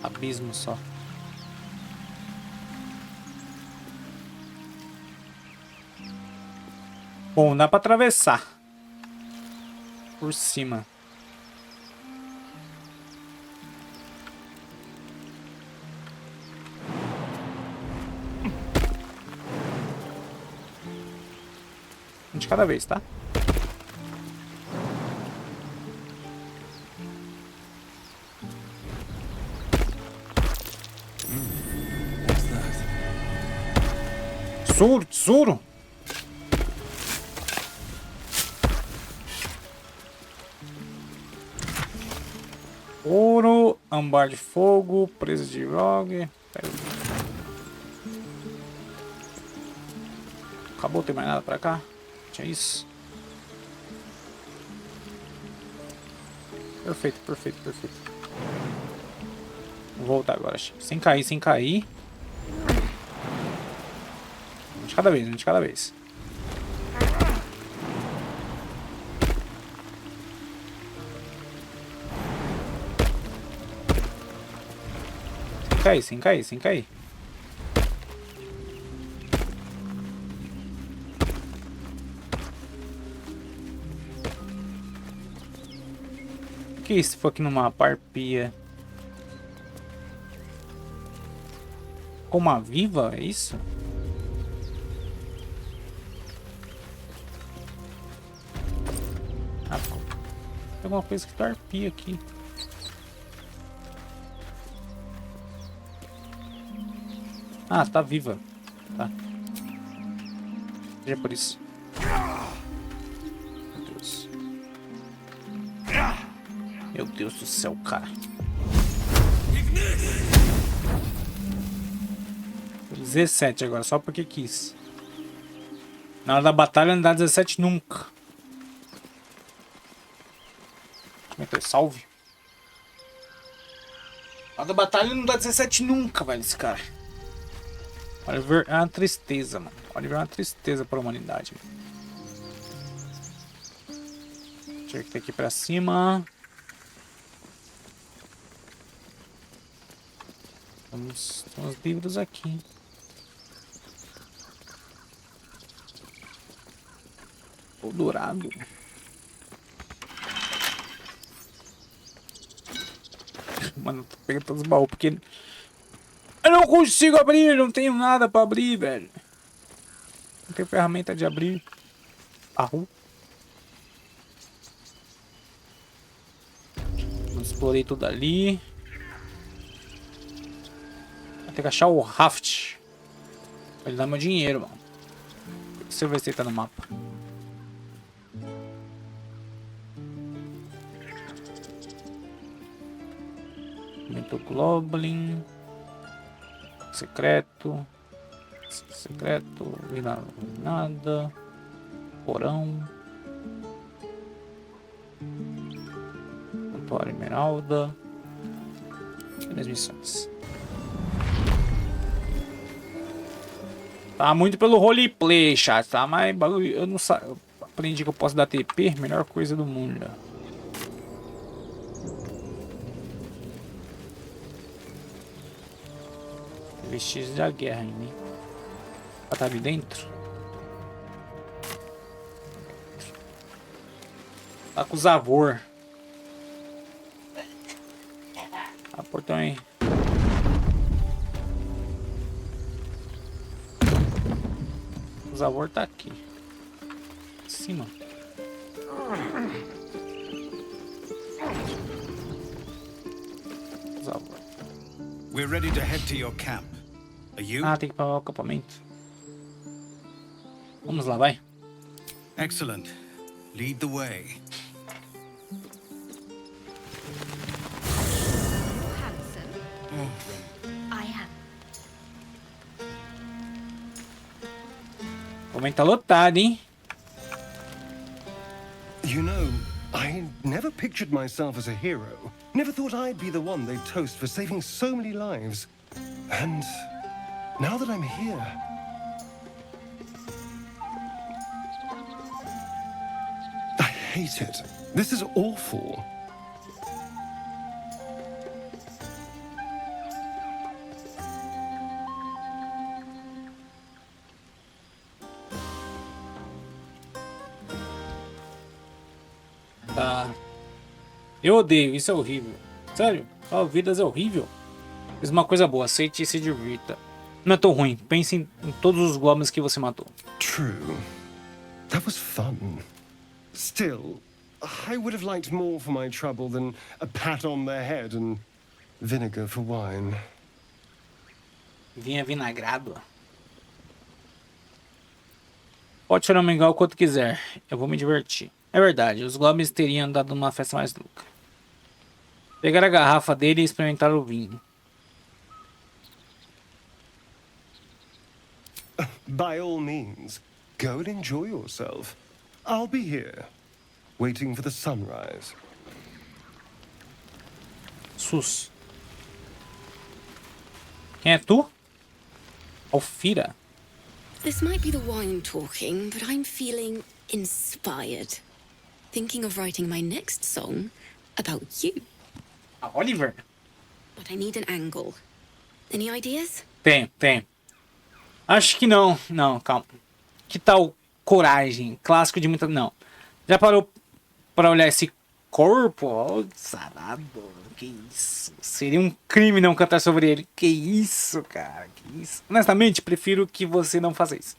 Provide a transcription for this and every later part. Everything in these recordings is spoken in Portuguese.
Abismo só. Bom, dá pra atravessar. Por cima. Um de cada vez, tá? Tesouro, tesouro! Ouro, ambar de fogo, presa de rogue. Acabou, tem mais nada pra cá? Tinha isso. Perfeito, perfeito, perfeito. Vou voltar agora, sem cair, sem cair. Um de cada vez, um de cada vez. Sem cair, sem cair, sem cair. O que é isso? Foi aqui numa parpia. Como uma viva, é isso? Ah, tem alguma coisa que tá arpia aqui. Ah, tá viva. Tá. Seja por isso. Meu Deus. Meu Deus do céu, cara. 17 agora, só porque quis. Na hora da batalha não dá 17 nunca. Como é que é? Salve. Na hora da batalha não dá 17 nunca, velho, esse cara. Oliver é uma tristeza, mano. Oliver é uma tristeza para a humanidade. Deixa eu ver o que tem aqui pra cima. Tem uns livros aqui. O dourado. Mano, tô pegando todos os baús porque eu não consigo abrir, não tenho nada pra abrir, velho. Não tenho ferramenta de abrir. Arru. Não explorei tudo ali. Vou ter que achar o raft. Pra ele dar meu dinheiro, mano. Deixa eu ver se ele tá no mapa. Aumento Goblin. Secreto. Secreto. Nada. Porão. Santuário Esmeralda. E as missões. Tá muito pelo roleplay, chat, tá? Mas bagulho, eu não sei. Eu aprendi que eu posso dar TP, melhor coisa do mundo. Vestígios da guerra em mim. Ela tá ali dentro? Tá com o Zavor. Ah, portão aí. O Zavor tá aqui. Em cima. Zavor. We're ready to head to your camp. Are you? Ah, tem que pagar o acampamento. Vamos lá, vai. Excellent. Lead the way. O acampamento tá lotado, hein? You know, I never pictured myself as a hero. Never thought I'd be the one they'd toast for saving so many lives. And now that I'm here... I hate it. This is awful. Eu odeio, isso é horrível. Sério, salvar vidas é horrível. Fiz uma coisa boa, aceite e se divirta. Não é tão ruim, pense em todos os goblins que você matou. True. That was fun. Still, I would have liked more for my trouble than a pat on the head and vinegar for wine. Vinha vinagrado. Pode choramingar o quanto quiser, eu vou me divertir. É verdade, os goblins teriam dado uma festa mais louca. Pegar a garrafa dele e experimentar o vinho. By all means, go and enjoy yourself. I'll be here, waiting for the sunrise. Sus. Quem é tu? Alfira. This might be the wine talking, but I'm feeling inspired. Thinking of writing my next song about you. A Oliver? But I need an angle. Any ideas? Tem. Acho que não. Não, calma. Que tal coragem? Clássico de muita... Não. Já parou pra olhar esse corpo? Oh, sarado. Que isso. Seria um crime não cantar sobre ele. Que isso, cara. Que isso. Honestamente, prefiro que você não faça isso.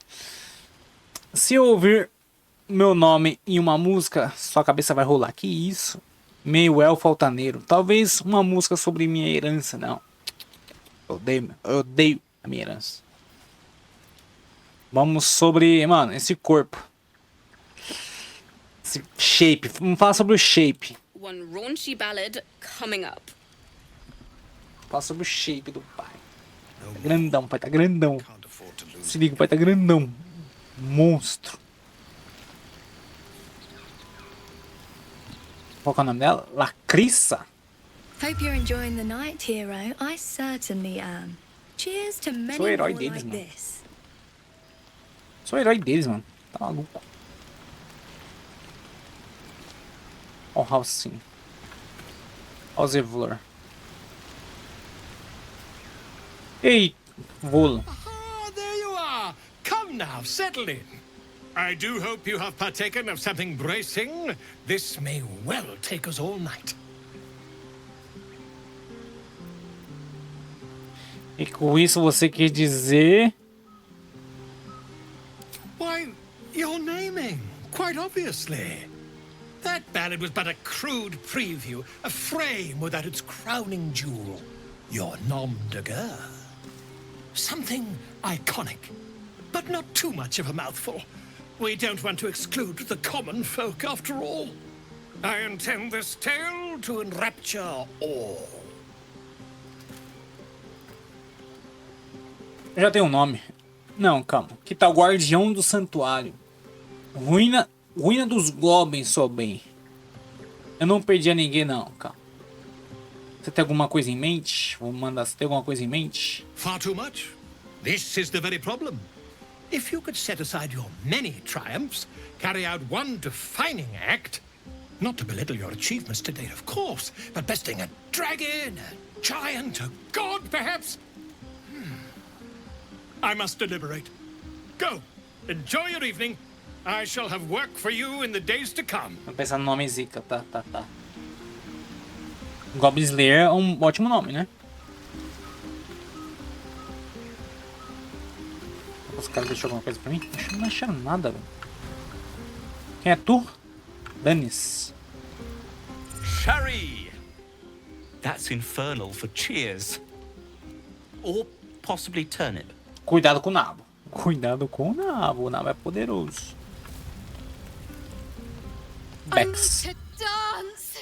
Se eu ouvir meu nome em uma música, sua cabeça vai rolar. Que isso? Meio-elfo altaneiro. Talvez uma música sobre minha herança. Não. Eu odeio a minha herança. Vamos sobre, mano, esse corpo. Esse shape. Vamos falar sobre o shape. One raunchy ballad coming up. Fala sobre o shape do pai. Tá grandão, pai tá grandão. Can't afford to lose. Se liga, o pai tá grandão. Monstro. Qual que é o nome dela? Lacrissa? Hope you're enjoying the night, hero. I certainly am. Cheers to many Sou o herói more deles, like mano. this. Sou o herói deles, mano. Tá maluco. Ó o Halcyon. Ó o Zevlor. Ei, Volo. Ah, there you are. Come now, settle in. I do hope you have partaken of something bracing. This may well take us all night. E com isso você quer dizer... Why, you're naming, quite obviously. That ballad was but a crude preview, a frame without its crowning jewel. Your nom de guerre. Something iconic, but not too much of a mouthful. We don't want to exclude the common folk after all. I intend this tale to enrapture all. Eu já tenho um nome. Não, calma. Que tal Guardião do Santuário? Ruína dos Goblins, sou bem. Eu não perdi a ninguém, não, calma. Você tem alguma coisa em mente? Vou mandar. Você tem alguma coisa em mente? Far too much. This is the very problem. If you could set aside your many triumphs, carry out one defining act, not to belittle your achievements to date, of course, but besting a dragon, a giant, a god, perhaps. I must deliberate. Go. Enjoy your evening. I shall have work for you in the days to come. Vou pensar no nome zica, tá. Goblin Slayer é um ótimo nome, né? Os caras deixaram alguma coisa pra mim? Não acharam nada, velho. Quem é tu? Danis. Sherry! That's infernal for cheers. Or possibly turnip. Cuidado com o nabo. Cuidado com o nabo. O nabo é poderoso. Bex. I need to dance.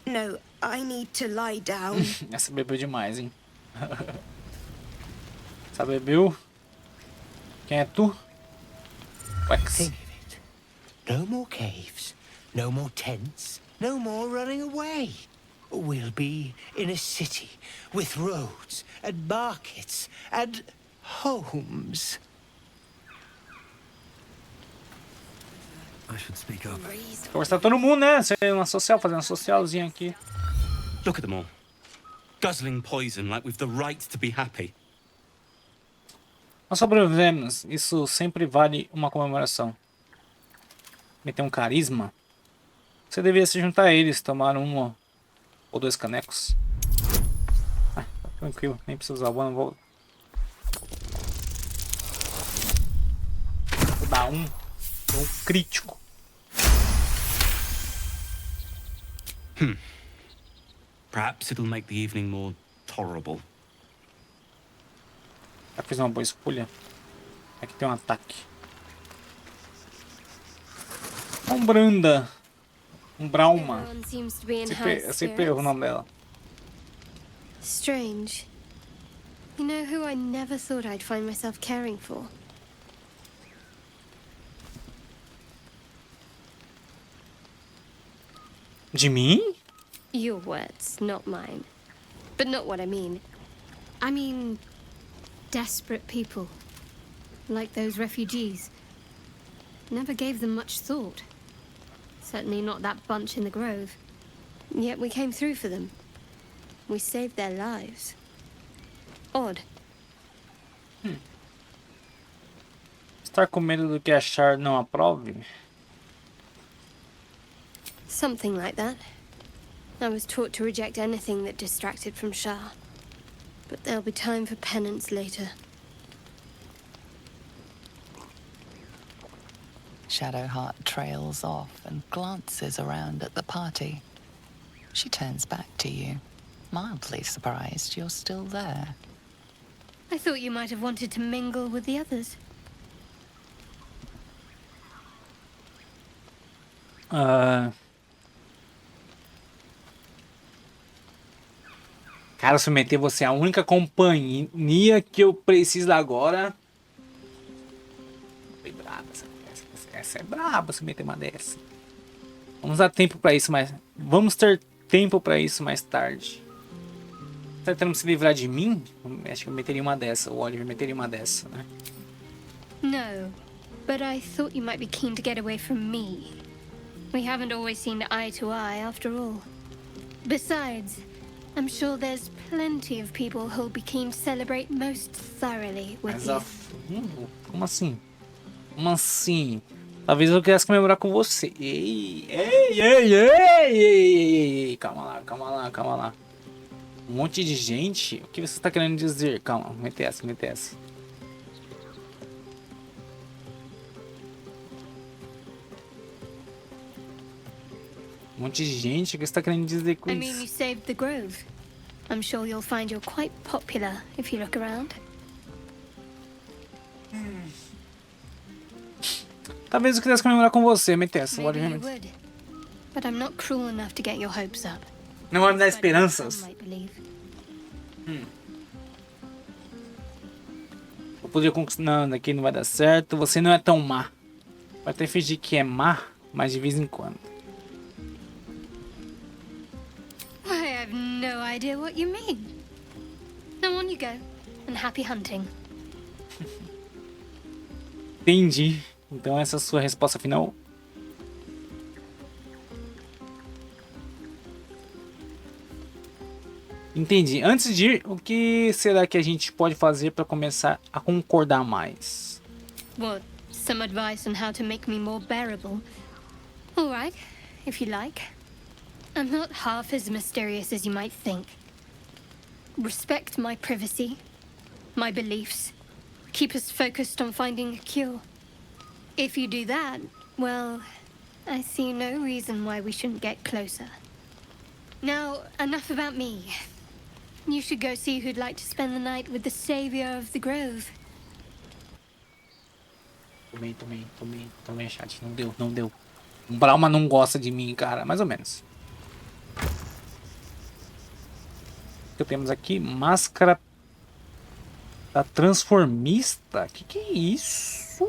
No, I need to lie down. Essa bebeu demais, hein? Essa bebeu. Quem é tu? Bex. Think of it. No more caves, no more tents, no more running away. We'll be in a city with roads and markets and homes. I should speak up. Conversar todo mundo, né? Ser uma social, fazer uma socialzinha aqui. Look at them all. Guzzling poison like we've the right to be happy. Nós sobrevivemos. Isso sempre vale uma comemoração. Me tem um carisma. Você deveria se juntar a eles, tomar um ou 2 canecos. Ah, tá tranquilo, nem precisa usar o One, vou dar um crítico. Perhaps it'll make the evening more tolerable. Já fiz uma boa escolha. Aqui tem um ataque. Branda. Brauma. Everyone seems to be in Eu high sempre erro o spirits. nome dela. Strange. You know who I never thought I'd find myself caring for? De mim? Your words, not mine. But not what I mean. I mean, desperate people. Like those refugees. Never gave them much thought. Certainly not that bunch in the grove. Yet we came through for them. We saved their lives. Odd. Estar com medo do que achar não aprove? Something like that. I was taught to reject anything that distracted from Shah. But there'll be time for penance later. Shadowheart trails off and glances around at the party. She turns back to you, mildly surprised you're still there. I thought you might have wanted to mingle with the others. Cara, submeter você é a única companhia que eu preciso agora. Foi braba essa é braba, submeter uma dessa. Vamos dar tempo pra isso, mas vamos ter tempo pra isso mais tarde. Tá tentando se livrar de mim? Acho que eu meteria uma dessa. O Oliver meteria uma dessa, né? No, but I thought you might be keen to get away from me. We haven't always seen eye to eye, after all. Besides, I'm sure there's plenty of people who'll be keen to celebrate most thoroughly with Mas you. a fundo? Como assim? Como assim? Talvez eu quisesse comemorar com você. Ei. Calma lá. Um monte de gente? O que você está querendo dizer? Calma, mete essa. Um monte de gente? O que você está querendo dizer com I mean, you isso? saved the grove. I'm sure you'll find you're quite popular if you look around. Talvez eu quisesse comemorar com você, mete essa. Maybe you would. But I'm not cruel enough to get your hopes up. Não vai me dar esperanças. Some might believe. Eu poderia conquistar. Não, daqui não vai dar certo. Você não é tão má. Vai até fingir que é má, mas de vez em quando. I have no idea what you mean. Now on you go, and happy hunting. Entendi. Então essa é a sua resposta final? Entendi. Antes de ir, o que será que a gente pode fazer para começar a concordar mais? What? Some advice on how to make me more bearable? All right, if you like. I'm not half as mysterious as you might think. Respect my privacy, my beliefs. Keep us focused on finding a cure. If you do that, well, I see no reason why we shouldn't get closer. Now, enough about me. You should go see who'd like to spend the night with the savior of the grove. Tomei, chat. Não deu. O Brauma não gosta de mim, cara. Mais ou menos. O que temos aqui? Máscara da transformista? Que é isso?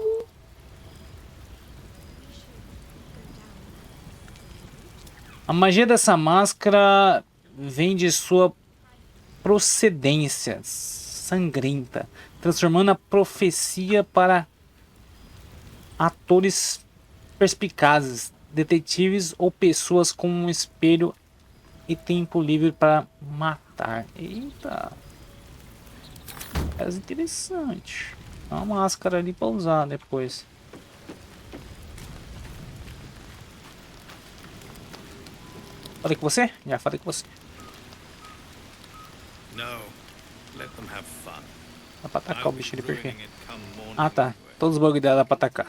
A magia dessa máscara vem de sua procedência sangrenta, transformando a profecia para atores perspicazes, detetives ou pessoas com um espelho e tempo livre para matar. Eita! É interessante. Dá uma máscara ali para usar depois. Falei com você? Já falei com você. No. Let them have fun. Dá pra atacar o bicho ali por quê? Ah, tá. Todos os bugs dela dá pra atacar.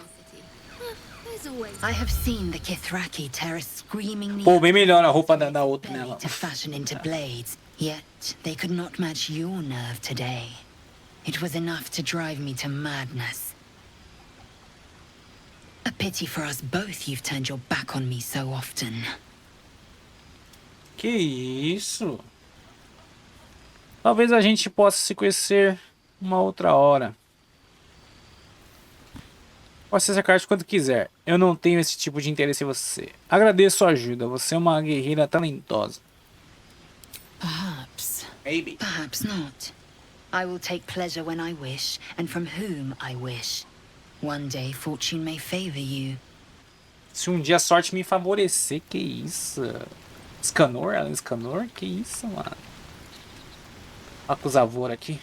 I have seen the Kithraki tear a screaming Pô, bem melhor a roupa da outra nela. to fashion into blades, yet they could not match your nerve today. It was enough to drive me to madness. A pity for us both you've turned your back on me so often. Que isso? Talvez a gente possa se conhecer uma outra hora. Pode ser essa carta quando quiser. Eu não tenho esse tipo de interesse em você. Agradeço sua ajuda. Você é uma guerreira talentosa. Perhaps. Maybe. Perhaps not. I will take pleasure when I wish, and from whom I wish. One day fortune may favor you. Se um dia a sorte me favorecer, que isso? Escanor? Ela é um escanor? Que isso, mano? Acusavor aqui.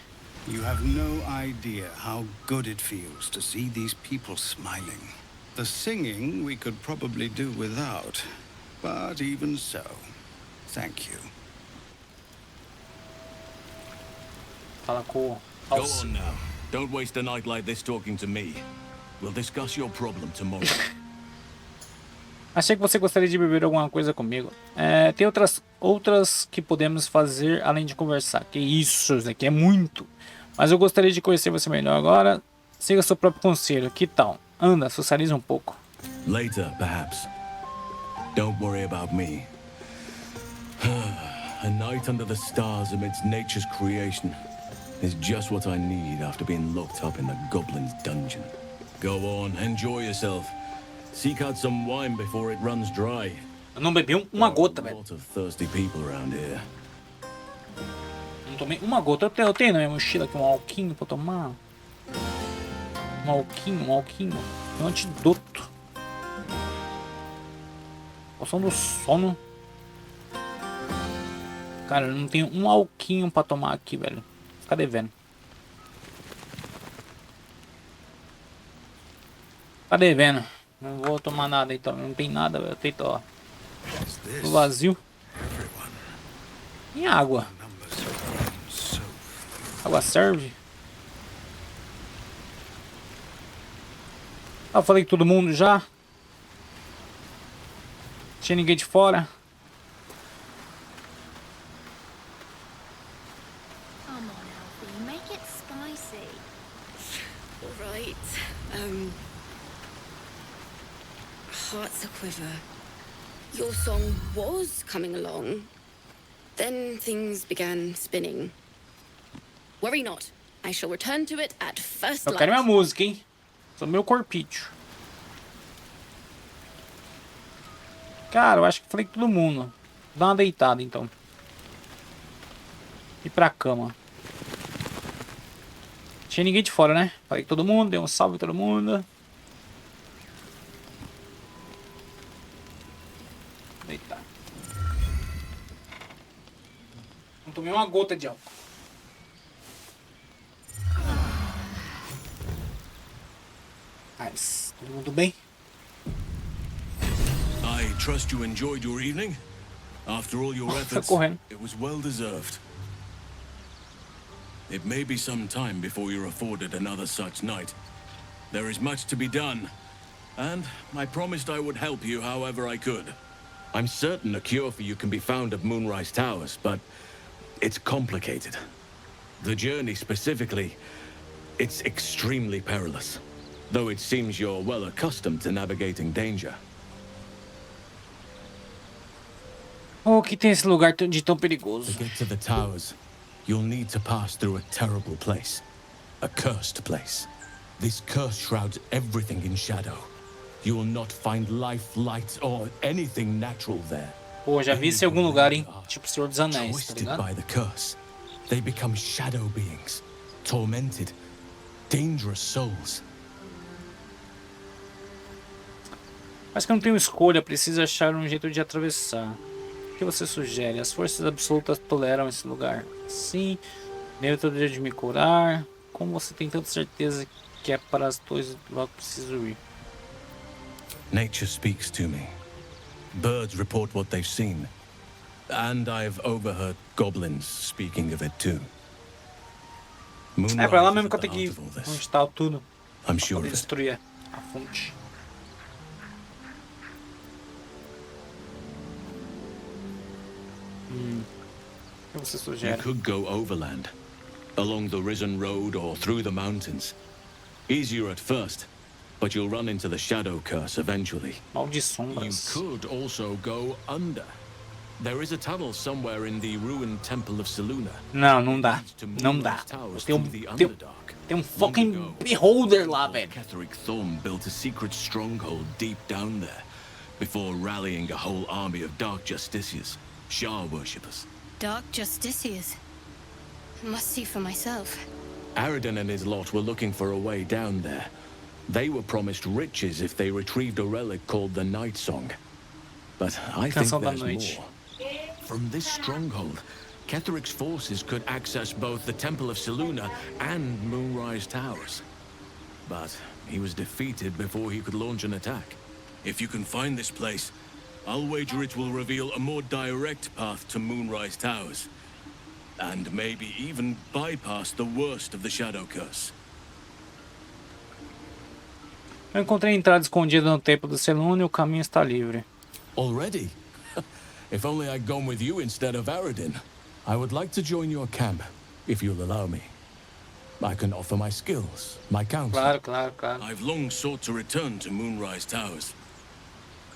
You have no idea how good it feels to see these people smiling. The singing we could probably do without, but even so, thank you. Fala com o Go on now. Don't waste a night like this talking to me. We'll discuss your problem tomorrow. Achei que você gostaria de beber alguma coisa comigo. Tem outras que podemos fazer além de conversar. Que isso daqui é muito. Mas eu gostaria de conhecer você melhor agora. Siga seu próprio conselho. Que tal? Anda, socializa um pouco. Later, perhaps. Don't worry about me. A night under the stars amidst nature's creation is just what I need after being locked up in the goblin's dungeon. Go on, enjoy yourself. Seek out some wine before it runs dry. Eu não bebi uma gota, velho. Lots of thirsty people around here. Não tomei uma gota. Eu tenho na minha mochila aqui um alquinho pra tomar. Um alquinho. Um antidoto. Poção do sono. Cara, eu não tenho um alquinho pra tomar aqui, velho. Fica devendo. Fica devendo. Não vou tomar nada então. Não tem nada, velho. Tem, ó. Tô vazio. E água? Água serve? Eu falei com todo mundo já. Tinha ninguém de fora. Hearts a quiver. Your song was coming along. Then things began spinning. Worry not. I shall return to it at first light. Eu quero minha música, hein? Sou meu corpício. Cara, eu acho que falei com todo mundo. Dá uma deitada então. Ir pra cama. Tinha ninguém de fora, né? Falei com todo mundo, dei um salve em todo mundo. Deitar. Não tomei uma gota de álcool. Mas, todo mundo bem? I trust you enjoyed your evening. After all your efforts, it was well deserved. It may be some time before you're afforded another such night. There is much to be done, and I promised I would help you however I could. I'm certain a cure for you can be found at Moonrise Towers, but it's complicated. The journey specifically, it's extremely perilous, though it seems you're well accustomed to navigating danger. Oh, que tem esse lugar de tão perigoso. To get to the towers, you'll need to pass through a terrible place. A cursed place. This curse shrouds everything in shadow. You will not find life, light, or anything natural there. Pô, já vi isso em algum lugar, hein? Tipo Senhor dos Anéis, tá Twisted ligado? by the curse, they become shadow beings, tormented, dangerous souls. Mas que eu não tenho escolha, preciso achar um jeito de atravessar. O que você sugere? As forças absolutas toleram esse lugar. Sim, neutro de me curar. Como você tem tanta certeza que é para as dois logo preciso ir? Nature speaks to me. Birds report what they've seen. And I've overheard goblins speaking of it too. É pra lá mesmo que eu tenho que ir. Onde tá tudo. I'm sure Pra of it. destruir a fonte. O que você You sugere? could go overland, along the Risen Road or through the mountains. Easier at first, but you'll run into the shadow curse eventually. Mal de You sombras. could also go under. There is a tunnel somewhere in the ruined temple of Selûne. Não, não dá. Não dá. Tem um fucking beholder lá, velho. Ketheric Thorm built a secret stronghold deep down there, before rallying a whole army of Dark Justiciars, Shah worshippers. Dark Justiciars. Must see for myself. Aradin and his lot were looking for a way down there. They were promised riches if they retrieved a relic called the Night Song. But I think Canção da there's Noite. more. From this stronghold, Ketheric's forces could access both the Temple of Selûne and Moonrise Towers. But he was defeated before he could launch an attack. If you can find this place, I'll wager it will reveal a more direct path to Moonrise Towers. And maybe even bypass the worst of the Shadow Curse. Eu encontrei a entrada escondida no templo do Selûne e o caminho está livre. Already? If only I'd gone with you instead of Aradin. I would like to join your camp, if you'll allow me. I can offer my skills, my counsel. Claro. I've long sought to return to Moonrise Towers.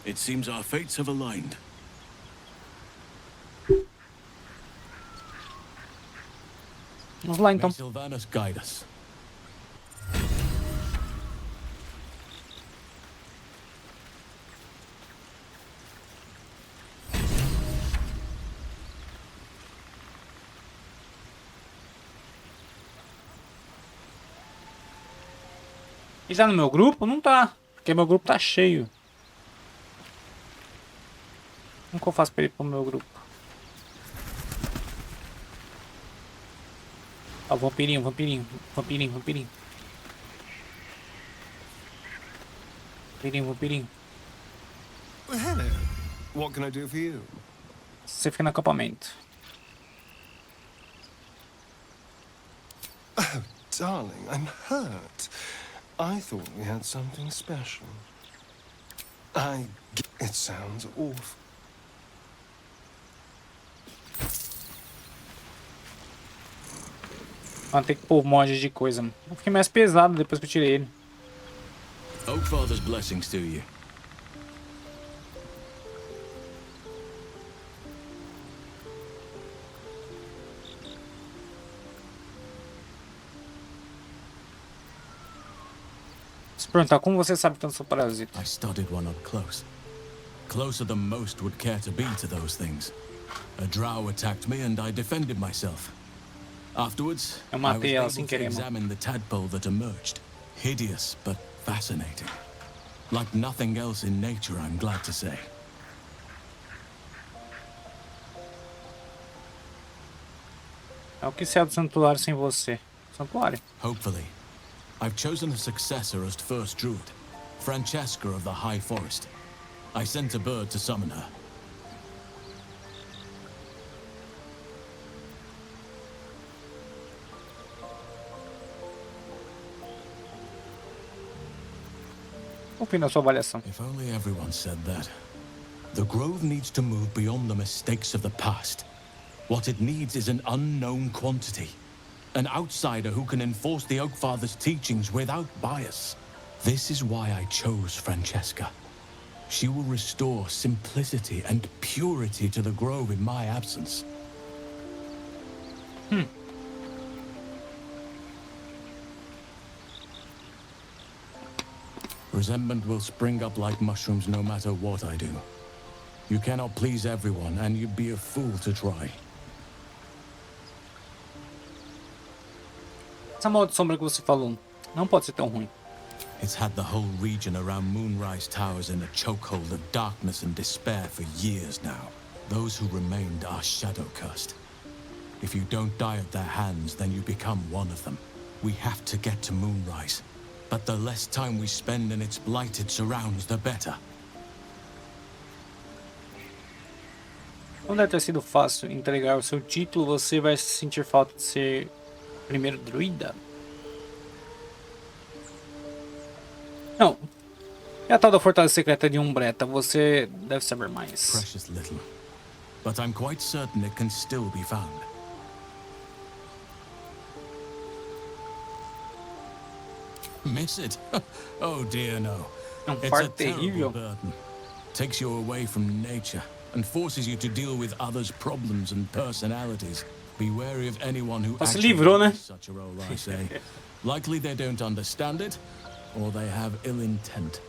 It seems our fates have aligned. Vamos lá então. May Sylvanas guide us. Ele tá no meu grupo? Não tá. Porque meu grupo tá cheio. Como que eu faço pra ir pro meu grupo? Ó, vampirinho. Vampirinho. Well, hello. What can I do for you? Você fica no acampamento. Oh, darling, I'm hurt. I thought we had something special. It sounds awful. Tem que pôr mod de coisa. Eu fiquei mais pesado depois que eu tirei ele. Oakfather's blessings to you. Se perguntar como você sabe que eu sou parasita. I studied one up close. Closer than most would care to be to those things. A drow attacked me and I defended myself. Afterwards, Eu I was matei ela able sem to querer, mano. examine the tadpole that emerged. Hideous, but fascinating. Like nothing else in nature, I'm glad to say. É o que se é do santuário sem você? Santuário. Hopefully. I've chosen a successor as first druid, Francesca of the High Forest. I sent a bird to summon her. Confio na sua avaliação. If only everyone said that. The Grove needs to move beyond the mistakes of the past. What it needs is an unknown quantity. An outsider who can enforce the Oakfather's teachings without bias. This is why I chose Francesca. She will restore simplicity and purity to the Grove in my absence. Resentment will spring up like mushrooms no matter what I do. You cannot please everyone, and you'd be a fool to try. Essa mal de sombra que você falou não pode ser tão ruim. It's had the whole region around Moonrise Towers in a chokehold of darkness and despair for years now. Those who remained are shadow-cursed. If you don't die at their hands, then you become one of them. We have to get to Moonrise. But the less time we spend in its blighted surrounds, the better. Não deve ter sido fácil entregar o seu título. Você vai sentir falta de ser primeiro druida? Não. É a tal da fortaleza secreta de Umbreta. Você deve saber mais. Precious little. But I'm quite certain it can still be found. Miss it? Oh dear no. It's a fardo terrible terrível. burden. Takes you away from nature and forces you to deal with others' problems and personalities. Be wary of anyone who Se actually livrou, né? plays such a role, I say. Likely they don't understand it, or they have ill intent.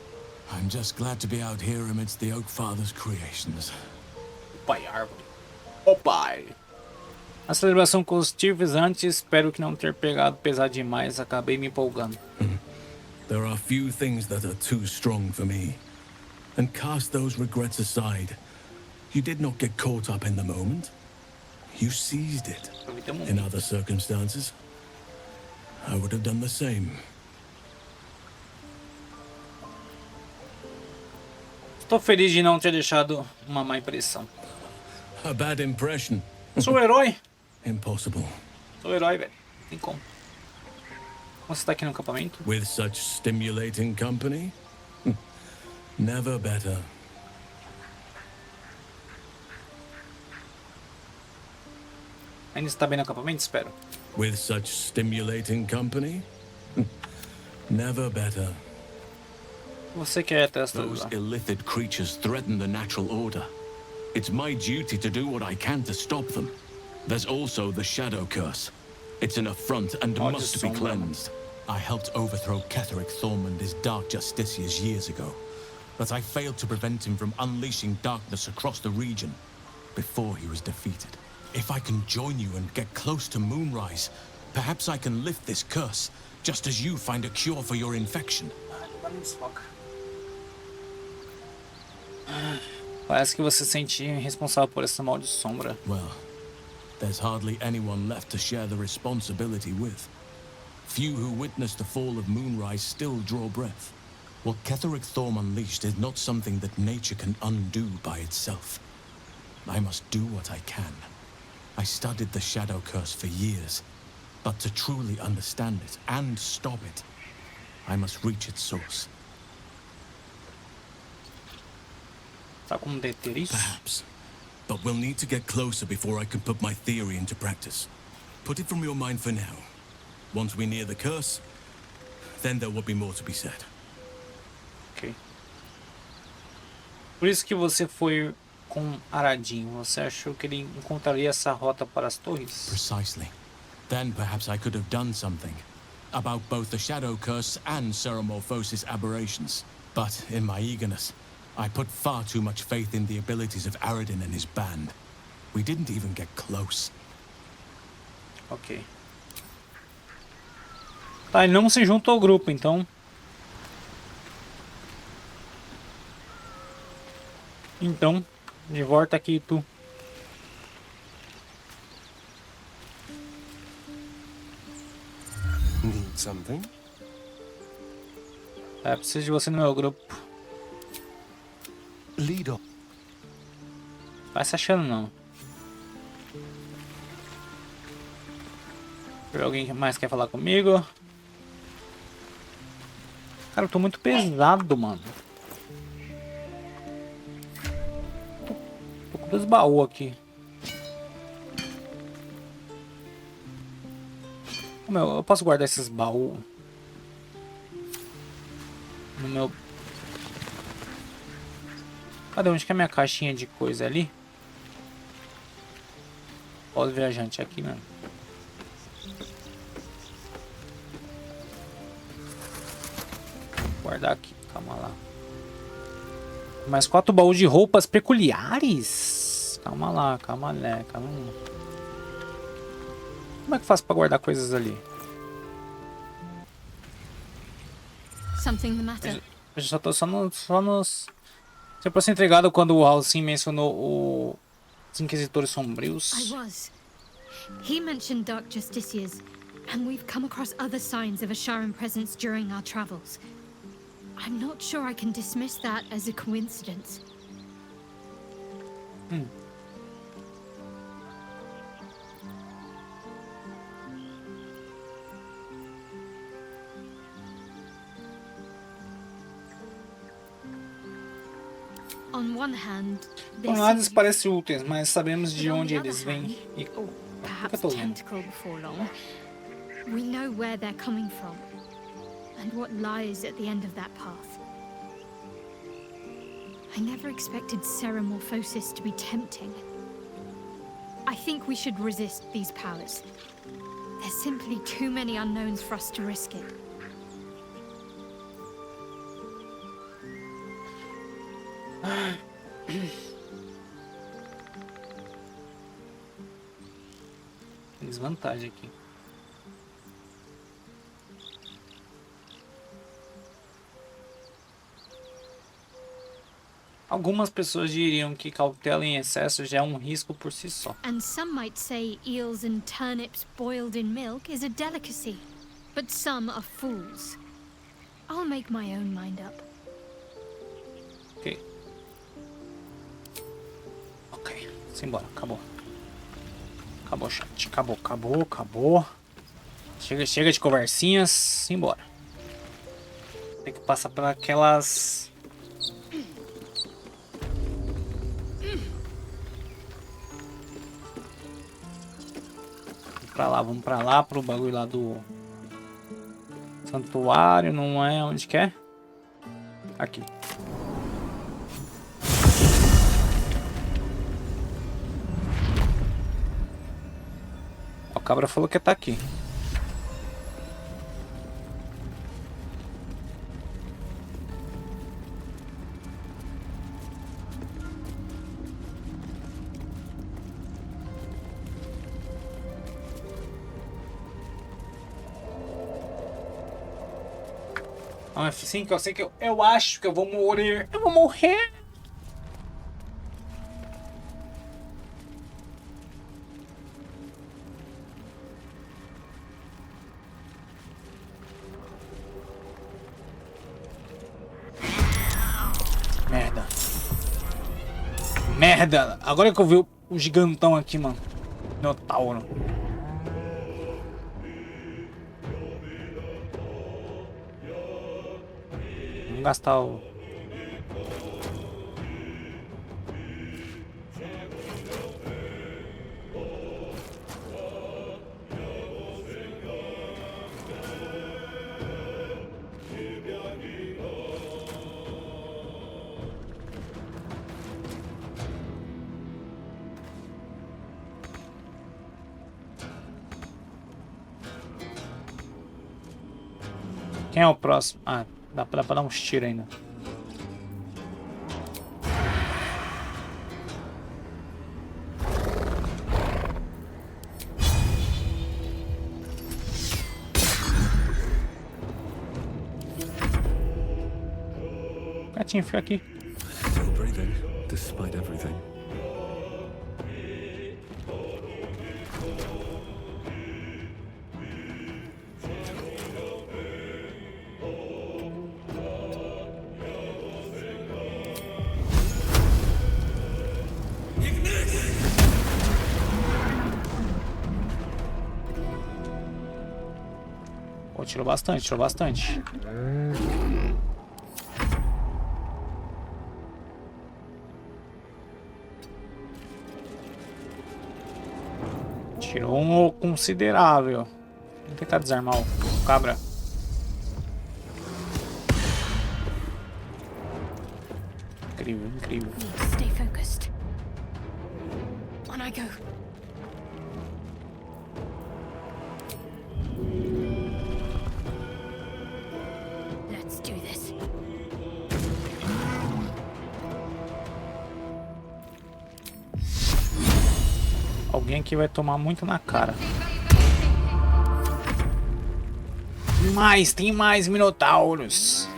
I'm just glad to be out here amidst the Oak Father's creations. Pai árvore. O pai. A celebração com os Tifes antes, espero que não ter pegado pesado demais, acabei me empolgando. There are few things that are too strong for me. And cast those regrets aside. You did not get caught up in the moment. You seized it. In other circumstances, I would have done the same. Estou feliz de não ter deixado uma má impressão. A bad impression. Sou o herói. Impossible. Sou o herói, velho. Tem como. Você está aqui no acampamento? With such stimulating company? Never better. Ainda está bem no acampamento? Espero. With such stimulating company? Never better. Você quer testar? Those illithid creatures threaten the natural order. It's my duty to do what I can to stop them. There's also the shadow curse. It's an affront and must be cleansed. I helped overthrow Ketheric Thorm and his dark justiciars years ago, but I failed to prevent him from unleashing darkness across the region before he was defeated. If I can join you and get close to Moonrise, perhaps I can lift this curse, just as you find a cure for your infection. Parece que você se sente responsável por essa mal de sombra. Well, there's hardly anyone left to share the responsibility with. Few who witnessed the fall of Moonrise still draw breath. What Ketheric Thorm unleashed is not something that nature can undo by itself. I must do what I can. I studied the Shadow Curse for years, but to truly understand it and stop it, I must reach its source. Tá como deter isso? Perhaps, but we'll need to get closer before I can put my theory into practice. Put it from your mind for now. Once we near the curse, then there will be more to be said. Ok. Por isso que você foi com Aradin. Você achou que ele encontraria essa rota para as torres? Precisely. Then perhaps I could have done something about both the Shadow Curse and Ceramorphosis aberrations. But in my eagerness, I put far too much faith in the abilities of Aradin and his band. We didn't even get close. Ok. Tá, ele não se junta ao grupo, então. Então, de volta aqui, tu. Need something? É, preciso de você no meu grupo. Lead on. Vai se achando, não. Alguém mais quer falar comigo? Cara, eu tô muito pesado, mano. Tô com 2 baús aqui. Meu, eu posso guardar esses baús no meu... Cadê? Onde que é a minha caixinha de coisa ali? Pós viajante aqui, mano. Guardar aqui, calma lá. Mais 4 baús de roupas peculiares. Calma lá, calma lá, calma lá. Como é que eu faço pra guardar coisas ali? Something the matter? Eu já tô só nos... Se eu fosse entregado quando o Halcyon mencionou os Inquisitores Sombrios. I was. He mentioned Dark Justiciars, and we've come across other signs of a Sharon presence during our travels. I'm not sure I can dismiss that as a coincidence. On one hand, Por um lado, eles parecem úteis, mas sabemos de onde eles vêm e or perhaps tentacle before long, we know where they're coming from and what lies at the end of that path. I never expected Ceremorphosis to be tempting. I think we should resist these powers. There's simply too many unknowns for us to risk it. Tem desvantagem aqui. Algumas pessoas diriam que cautela em excesso já é um risco por si só. And some might say eels and turnips boiled in milk is a delicacy. But some are fools. I'll make my own mind up. Ok. Ok. Simbora. Acabou. Acabou, chat. Acabou. Chega de conversinhas. Simbora. Tem que passar por aquelas... Vamos pra lá, pro bagulho lá do santuário, não é? Onde que é? Aqui. O cabra falou que tá aqui. Ah, F5, eu sei que eu acho que eu vou morrer. Eu vou morrer. Merda. Agora que eu vi o gigantão aqui, mano. Minotauro. Vamos gastar o... Quem é o próximo? Ah, dá pra dar uns tiros ainda. Gatinho, fica aqui. Still breathing, despite everything. Pô, tirou bastante. Tirou um considerável. Vou tentar desarmar o cabra. Incrível. Stay focused. On I go. Let's do this. Alguém aqui vai tomar muito na cara. Tem mais minotauros.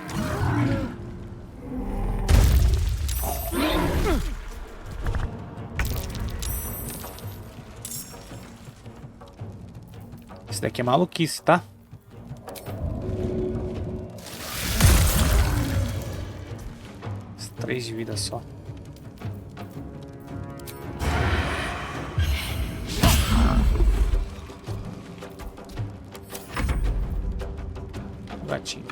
Esse daqui é maluquice, tá? Esse 3 de vida só. Gatinho.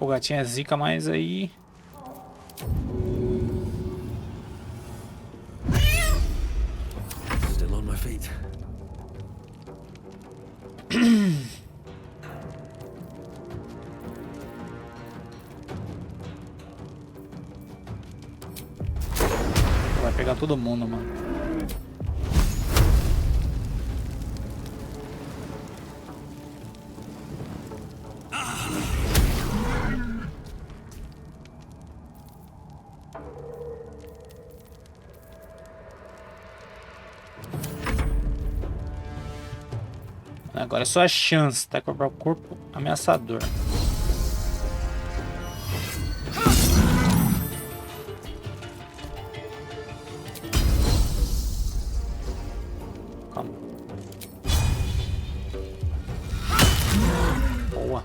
gatinho é zica, mas aí... Still on my feet. Vai pegar todo mundo, mano. Agora é só a chance, tá? Corpo a corpo ameaçador. Calma. Boa.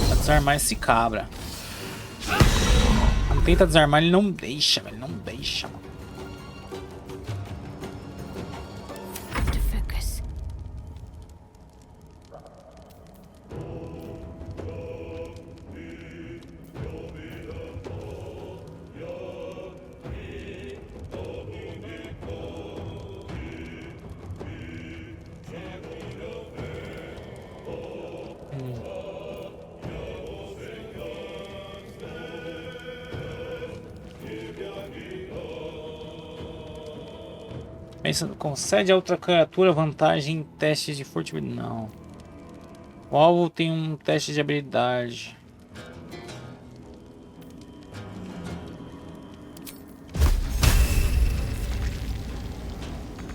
Vou desarmar esse cabra. Tenta desarmar, ele não deixa, velho. Não deixa, mano. Concede a outra criatura vantagem em testes de furtividade. Não. O alvo tem um teste de habilidade.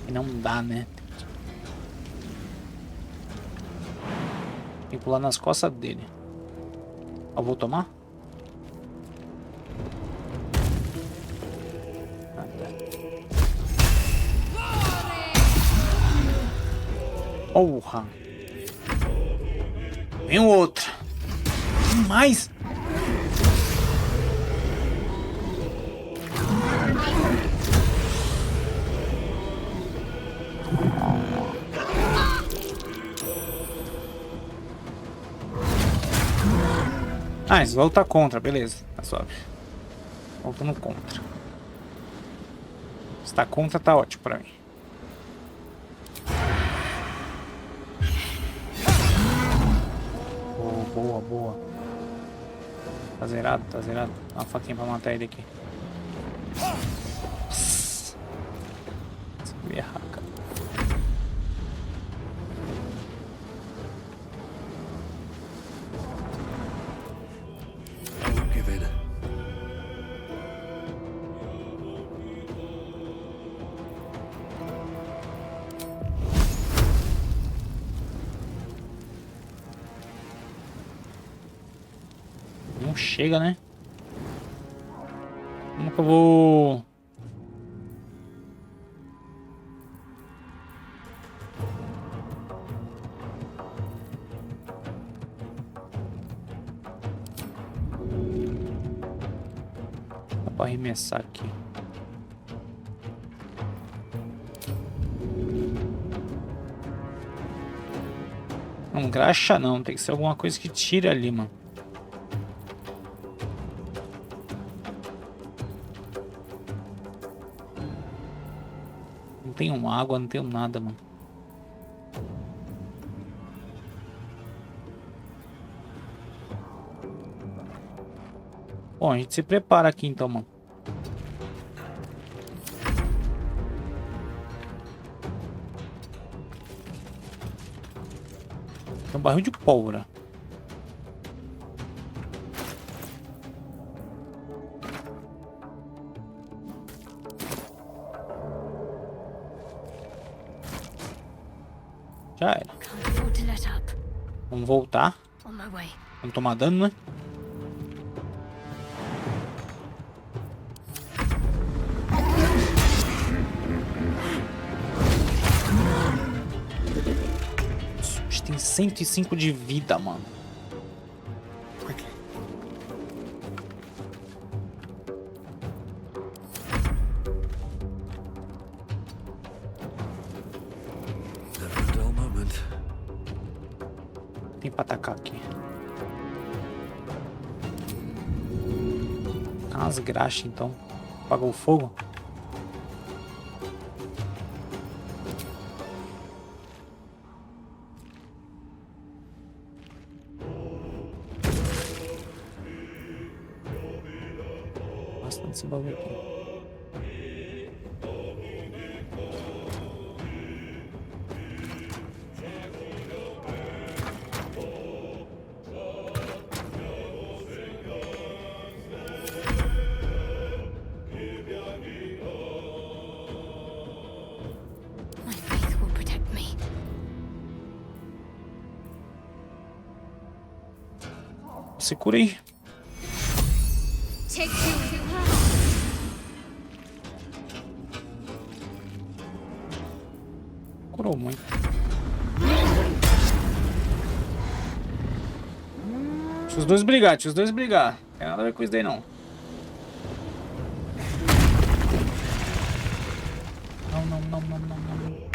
E não dá, né? Tem que pular nas costas dele. Eu vou tomar? Porra. Vem o outro. Mais. Ah, eles voltam contra, beleza. Tá suave. Voltando contra. Se tá contra, tá ótimo pra mim. Boa, boa. Tá zerado, tá zerado. Dá uma faquinha pra matar ele aqui. Nossa. Eu ia errar, cara. Não chega, né? Como que eu vou... Dá pra arremessar aqui. Não graxa não, tem que ser alguma coisa que tire ali, mano. Não tenho água, não tenho nada, mano. Bom, a gente se prepara aqui então, mano. Tem um barril de pólvora. Já era. Vamos voltar. Vamos tomar dano, né? Tem 105 de vida, mano. tem pra atacar aqui? As graxas, então. Apagou o fogo? Bastante esse bagulho aqui. Se cura aí. Curou muito. Deixa os dois brigar, deixa os dois brigar. Não tem nada a ver com isso daí não. Não.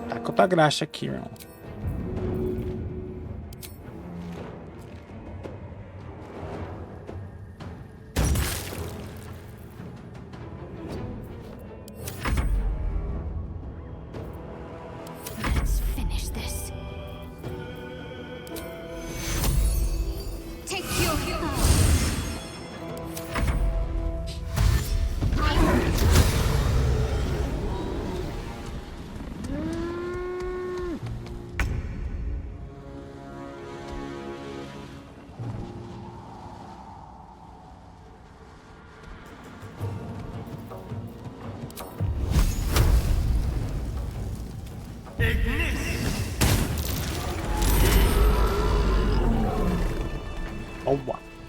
Taca outra graxa aqui, irmão.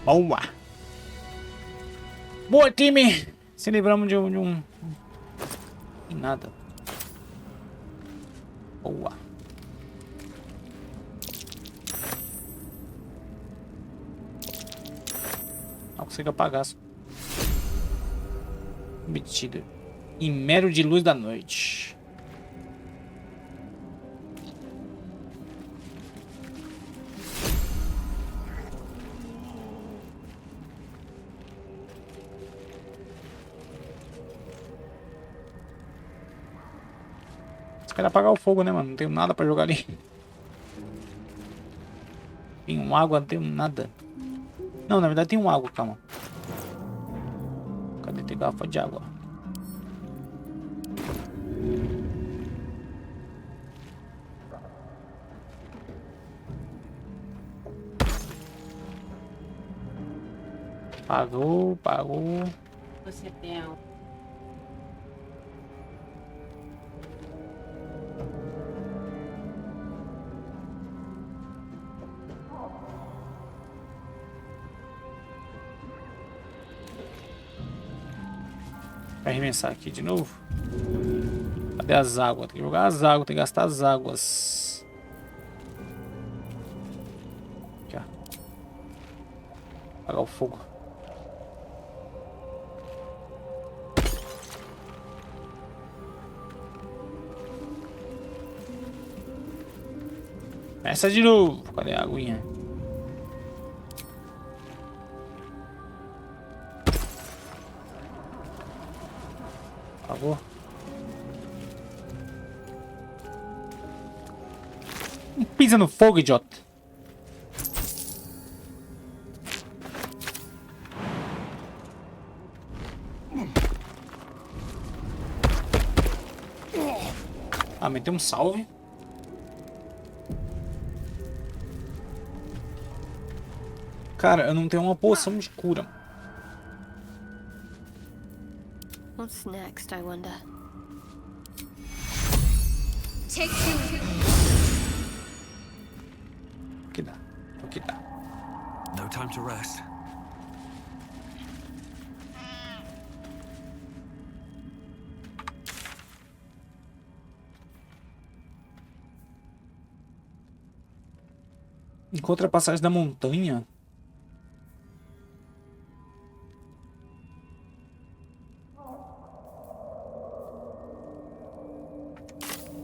Boa. Boa, time. Se livramos de um... Nada. Boa. Não consigo apagar. Obtido. Imero de luz da noite. Quero apagar o fogo, né, mano? Não tenho nada pra jogar ali. Tem água, não tenho nada. Não, na verdade tem água, calma. Cadê ter garrafa de água? Pagou. Você tem Vai arremessar aqui de novo. Cadê as águas? Tem que jogar as águas, tem que gastar as águas. Aqui, ó. Apagar o fogo. Começa de novo. Cadê a aguinha? Apagou. Não pisa no fogo, idiota. Ah, meteu um salve. Cara, eu não tenho uma poção de cura. What's next, I wonder? O que dá? O que dá? No time to rest. Encontra a passagem da montanha.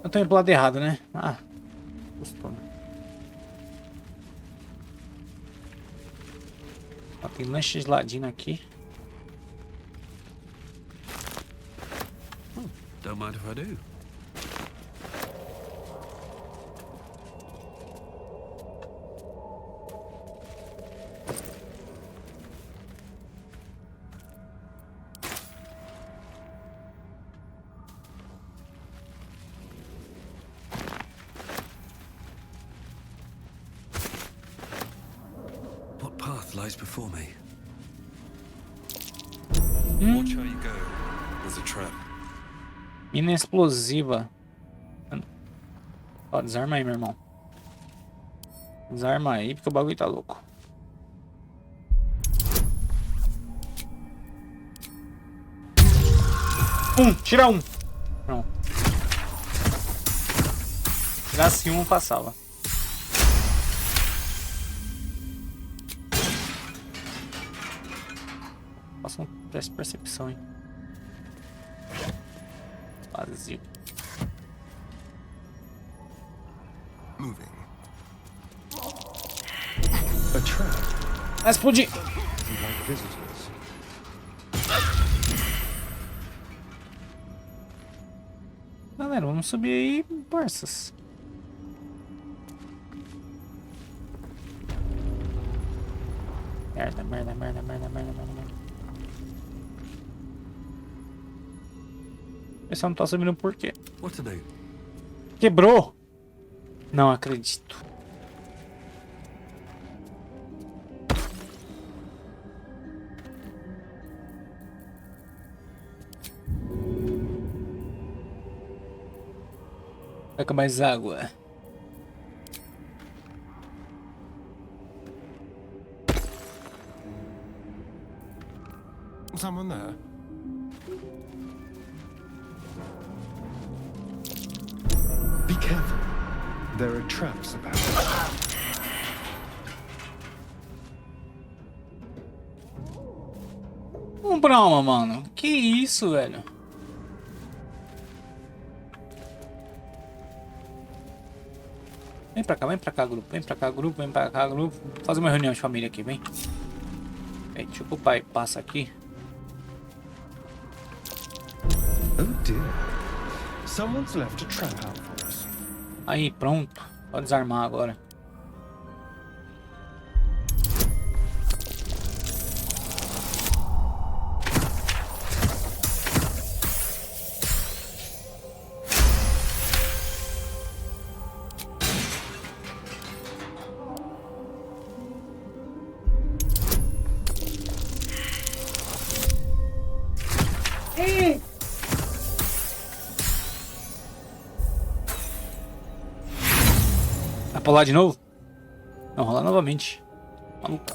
Eu tô indo pro lado errado, né? Ah, custou. Ó, tem lanche geladinho aqui. Don't mind if I do. What path lies before me? Watch how you go. There's a trap. Mina explosiva. Ó, desarma aí, meu irmão. Desarma aí, porque o bagulho tá louco. Tira um. Pronto. Tirasse um, passava. Passa um teste de percepção, hein. Vazio. Moving. A trap. Vai explodir. Like visitors. Galera, vamos subir aí, parças. Merda, merda, merda, merda, merda, merda. Esse não tá subindo por quê? What to do? Quebrou! Não acredito. Pega mais água. Someone there? Be careful. There are traps about. Broma, mano. Que isso, velho? Vem pra cá, grupo. Vem pra cá, grupo. Vem pra cá, grupo. Vou fazer uma reunião de família aqui, vem. Vem, deixa o pai passa aqui. Oh dear. Someone's left a trap out for us. Aí, pronto. Pode desarmar agora. Vai pular de novo? Não, rolar novamente. Maluca.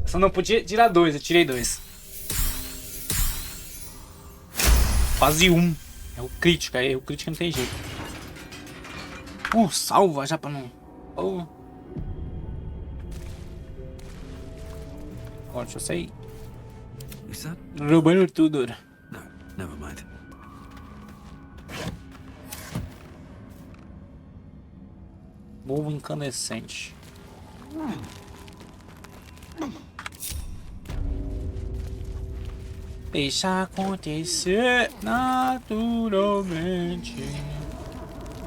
Só não podia tirar dois, eu tirei dois. Quase um. É o crítico, aí o crítico não tem jeito. Salva já pra não... Agora deixa eu sair. Roubando tudo. No, never mind. Ovo incandescente. Deixa acontecer naturalmente.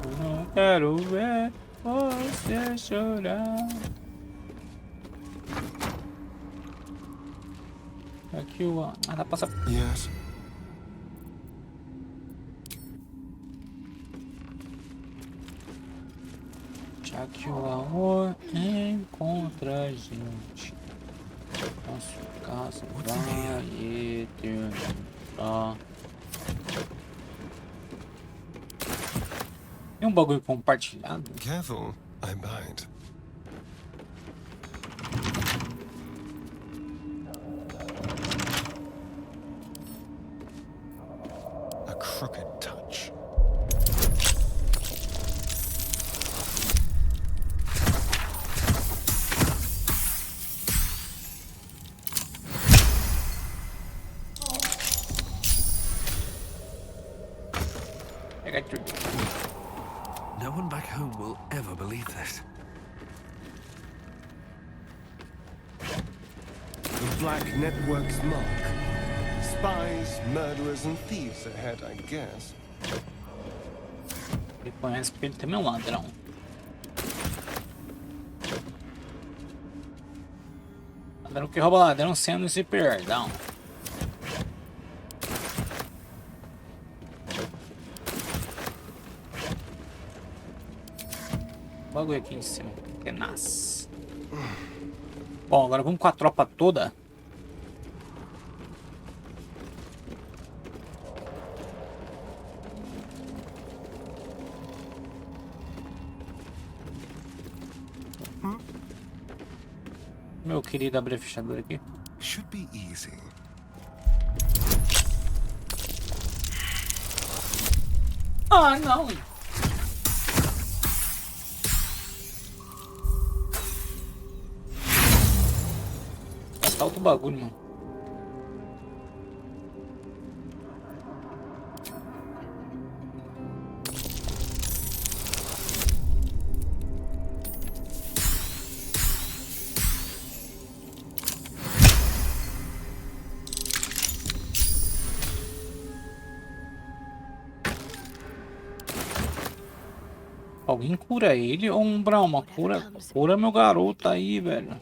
Eu não quero ver você chorar. Aqui o... Ah, dá pra passar... Yes. Já que o amor encontra a gente, nosso caso vai eternizar. Tem um bagulho compartilhado. Careful, I bite. A crooked touch. Pega tudo. No one back home will ever believe this. The Black Network's mark. Spies, murderers, and thieves ahead, I guess. Ele conhece porque ele também é um ladrão. Ladrão que rouba ladrão sendo esse perdão. Bagulho aqui em cima. Tenaz. Bom, agora vamos com a tropa toda. Meu querido, abrir a fechadura aqui. Should be easy. Ah, não! Tá outro bagulho, mano. Alguém cura ele ou um Brahma? Cura meu garoto aí, velho.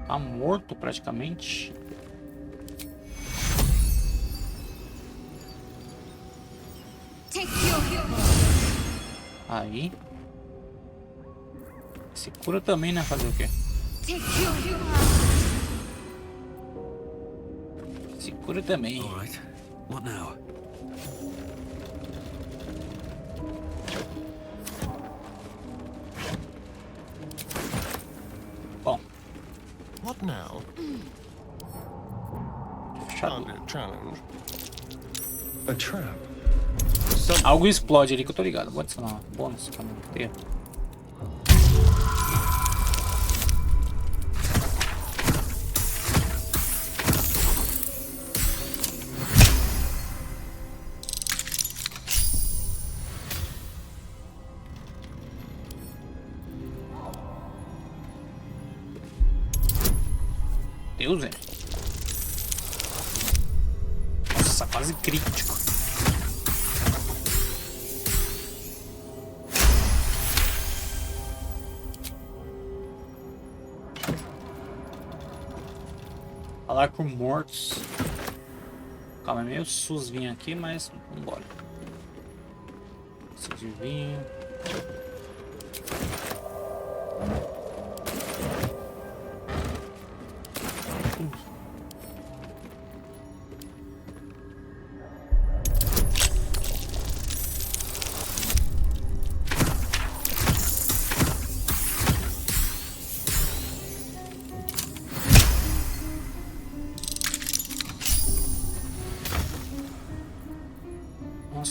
Tá morto praticamente. Aí. Se cura também, né? Fazer o quê? Se cura também. All right. What now? Bom. What now? Found a challenge. A trap. Algo explode ali que eu tô ligado. Vou adicionar uma bônus pra manter. Deus, velho. Nossa, quase crítico. Falar com mortos. Calma, é meio sus vir aqui, mas vambora. Esse de vinho.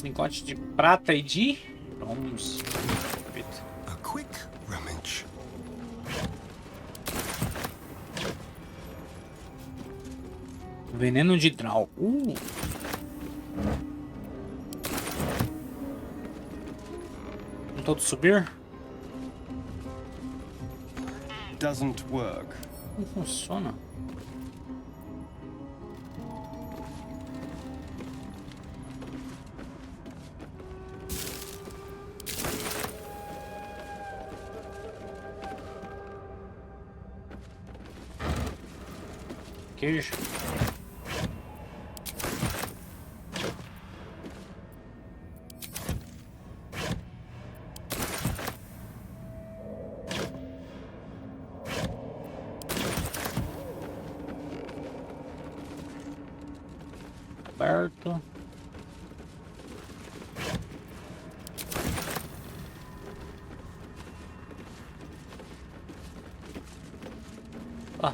Lingote de prata e de bronze. A quick rummage. Veneno de draw. Não todo subir? Doesn't work. Não funciona. Queijo. aberto. Ah.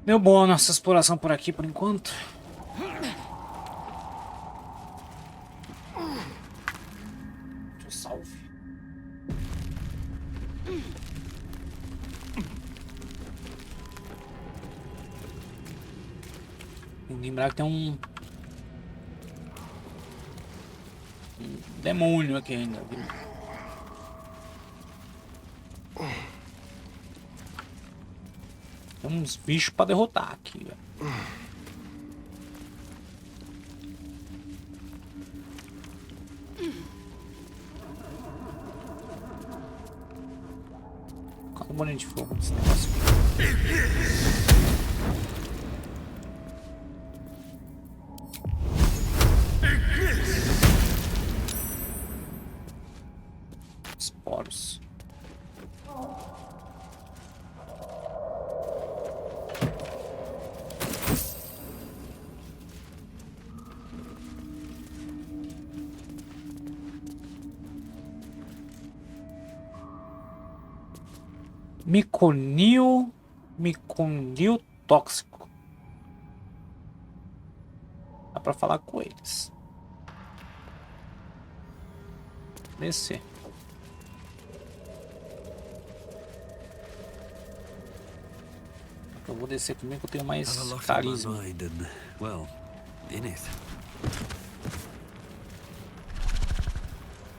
Deu boa a nossa exploração por aqui por enquanto. Salve. Tem que lembrar que tem um demônio aqui ainda, viu? Tem uns bichos pra derrotar aqui, velho. Cadê o bolinho de fogo desse negócio aqui? Esporos. Miconil tóxico. Dá pra falar com eles. Descer. Eu vou descer primeiro que eu tenho mais carisma.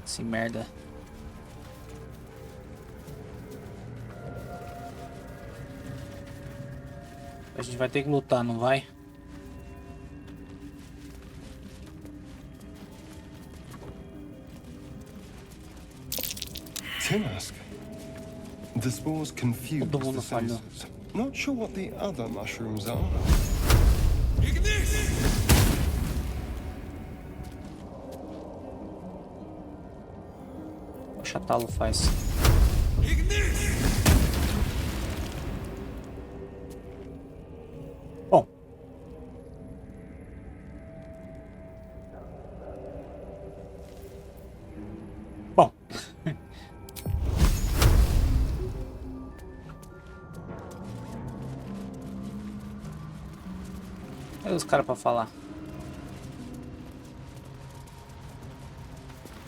Esse merda. A gente vai ter que lutar, não vai? Timask. The spores confuse Todo mundo the falhou. senses. Not sure what the other mushrooms are. O chatalo faz. Bom. Bom. Olha os caras pra falar.